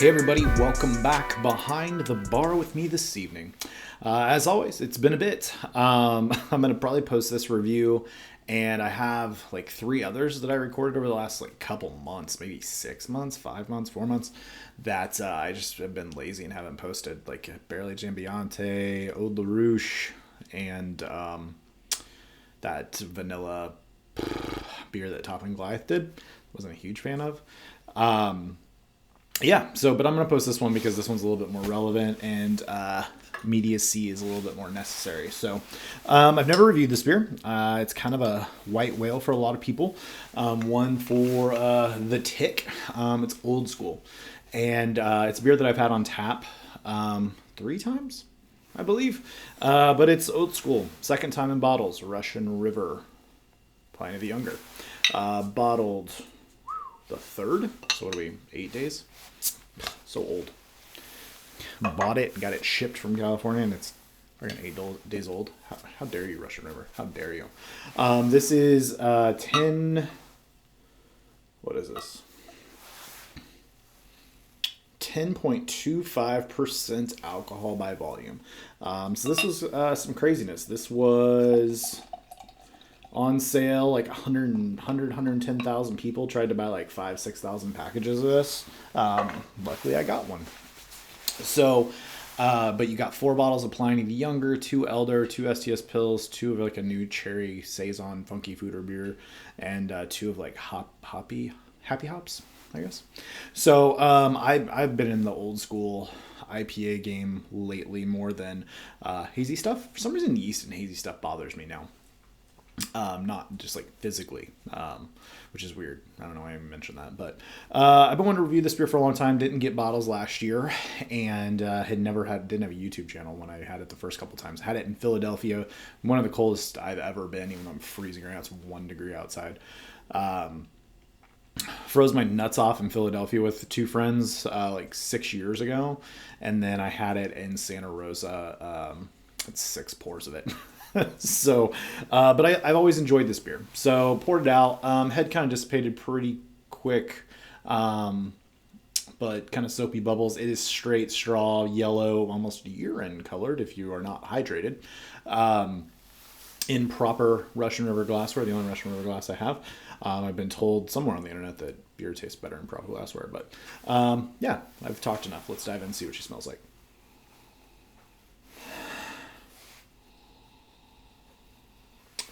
Hey everybody, welcome back behind the bar with me this evening. As always, it's been a bit. I'm going to probably post this review, and I have like 3 others that I recorded over the last like couple months, maybe 6 months, 5 months, 4 months, that I just have been lazy and haven't posted, like Barely Jambiante, Ode LaRouche, and that vanilla beer that Topping Goliath did. Wasn't a huge fan of. But I'm going to post this one because this one's a little bit more relevant and immediacy is a little bit more necessary. So I've never reviewed this beer. It's kind of a white whale for a lot of people. One for the tick. It's old school. And it's a beer that I've had on tap 3 times, I believe. But it's old school. Second time in bottles. Russian River. Pliny the Younger. Bottled the 3rd. So what are we, 8 days? So old. Bought it, got it shipped from California, and it's fucking 8 days old. How dare you, Russian River? How dare you? This is 10. What is this? 10.25% alcohol by volume. So this was some craziness. This was on sale, like 110,000 people tried to buy like 6,000 packages of this. Luckily I got one. So, but you got 4 bottles of Pliny the Younger, 2 Elder, 2 STS Pills, 2 of like a new cherry Saison funky food or beer, and 2 of like happy hops, I guess. So, I've been in the old school IPA game lately more than hazy stuff. For some reason, yeast and hazy stuff bothers me now. Not just like physically, which is weird. I don't know why I even mentioned that, but I've been wanting to review this beer for a long time. Didn't get bottles last year, and didn't have a YouTube channel when I had it the first couple times. Had it in Philadelphia, one of the coldest I've ever been, even though I'm freezing right now. It's 1 degree outside. Froze my nuts off in Philadelphia with 2 friends like 6 years ago, and then I had it in Santa Rosa. It's 6 pours of it. So, but I've always enjoyed this beer. So poured it out. Head kind of dissipated pretty quick, but kind of soapy bubbles. It is straight straw, yellow, almost urine colored if you are not hydrated. In proper Russian River glassware, the only Russian River glass I have. I've been told somewhere on the internet that beer tastes better in proper glassware. But yeah, I've talked enough. Let's dive in and see what she smells like.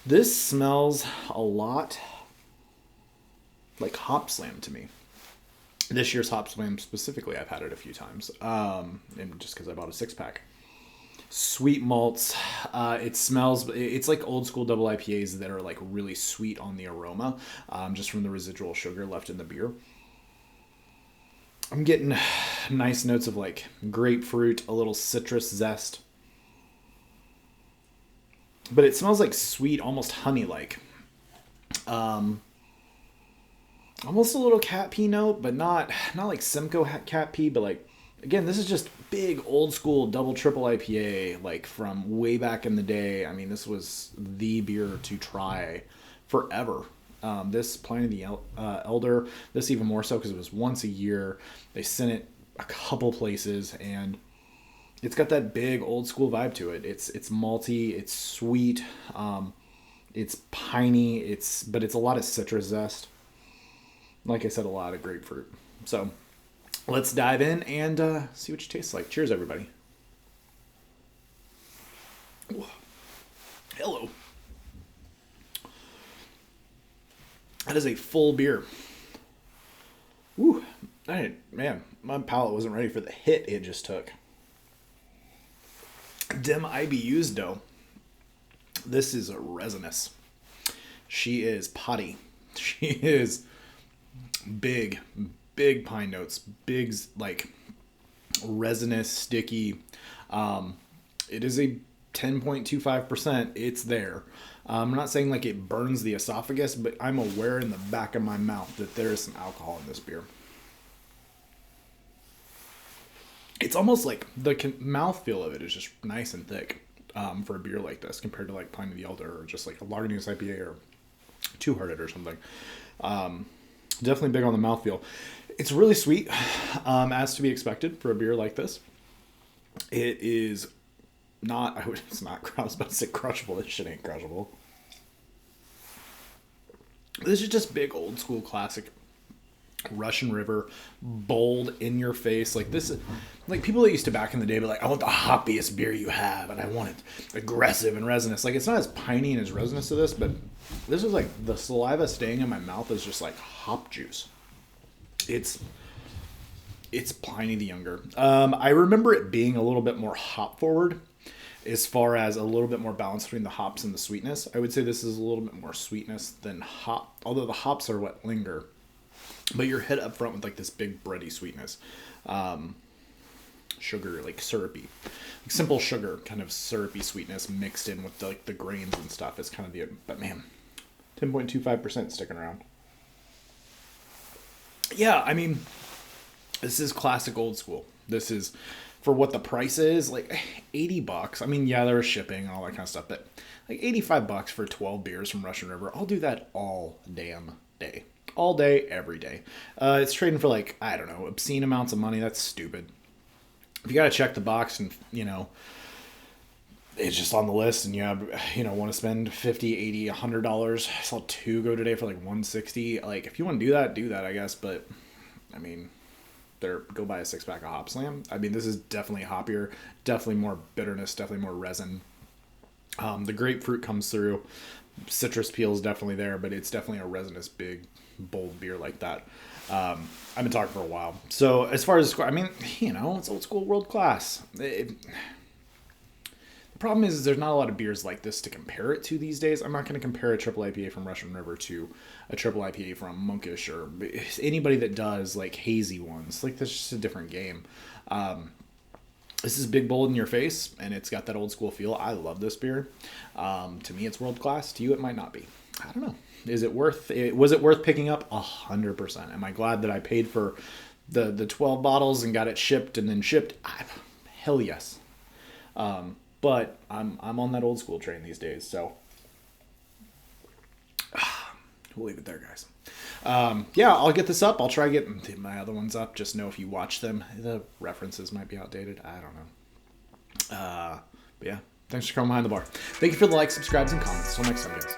This smells a lot like Hop Slam to me. This year's Hop Slam specifically, I've had it a few times, and just because I bought a 6-pack. Sweet malts. It's like old school double IPAs that are like really sweet on the aroma, just from the residual sugar left in the beer. I'm getting nice notes of like grapefruit, a little citrus zest. But it smells like sweet, almost honey-like. Almost a little cat pee note, but not like Simcoe cat pee, but like, again, this is just big old school double triple IPA, like from way back in the day. I mean, this was the beer to try forever. This Pliny the Elder, this even more so because it was once a year. They sent it a couple places, and it's got that big old school vibe to it. It's malty, it's sweet, it's piney, but it's a lot of citrus zest. Like I said, a lot of grapefruit. So let's dive in and see what it tastes like. Cheers, everybody. Ooh. Hello. That is a full beer. Woo. Man, my palate wasn't ready for the hit it just took. Dim IBUs though. This is a resinous. She is potty. She is big pine notes. Big like resinous, sticky. It is a 10.25%. It's there. I'm not saying like it burns the esophagus, but I'm aware in the back of my mouth that there is some alcohol in this beer. It's almost like the mouthfeel of it is just nice and thick for a beer like this compared to like Pliny the Elder or just like a Lagunitas IPA or Two Hearted or something. Definitely big on the mouthfeel. It's really sweet, as to be expected for a beer like this. It is not, it's not, I was about to say crushable. This shit ain't crushable. This is just big old school classic Russian River, bold, in your face. Like this is like people that used to back in the day, but like, I want the hoppiest beer you have, and I want it aggressive and resinous. Like it's not as piney and as resinous to this, but this is like the saliva staying in my mouth is just like hop juice. It's Pliny the Younger. I remember it being a little bit more hop forward, as far as a little bit more balance between the hops and the sweetness. I would say this is a little bit more sweetness than hop, although the hops are what linger. But you're hit up front with like this big bready sweetness. Sugar, like syrupy. Like simple sugar, kind of syrupy sweetness mixed in with like the grains and stuff is kind of the, but man, 10.25% sticking around. Yeah, I mean, this is classic old school. This is, for what the price is, like $80. I mean, yeah, there was shipping and all that kind of stuff, but like $85 for 12 beers from Russian River. I'll do that all damn day. All day, every day. It's trading for like, I don't know, obscene amounts of money. That's stupid. If you got to check the box and, you know, it's just on the list and you have, you know, want to spend $50, $80, $100. I saw 2 go today for like $160. Like, if you want to do that, I guess. But, I mean, go buy a 6-pack of Hop Slam. I mean, this is definitely hoppier, definitely more bitterness, definitely more resin. The grapefruit comes through. Citrus peel is definitely there, but it's definitely a resinous, big, bold beer like that. I've been talking for a while. So as far as, I mean, you know, it's old school, world class. The problem is there's not a lot of beers like this to compare it to these days. I'm not going to compare a triple IPA from Russian River to a triple IPA from Monkish or anybody that does like hazy ones. Like, that's just a different game. This is big, bold in your face, and it's got that old school feel. I love this beer. To me, it's world class. To you, it might not be. I don't know. Was it worth picking up? 100%. Am I glad that I paid for the 12 bottles and got it shipped and then shipped? Hell yes. But I'm on that old school train these days, so we'll leave it there, guys. Yeah, I'll get this up. I'll try getting my other ones up. Just know if you watch them, the references might be outdated. I don't know. But yeah, thanks for coming behind the bar. Thank you for the likes, subscribes, and comments. Till next time, guys.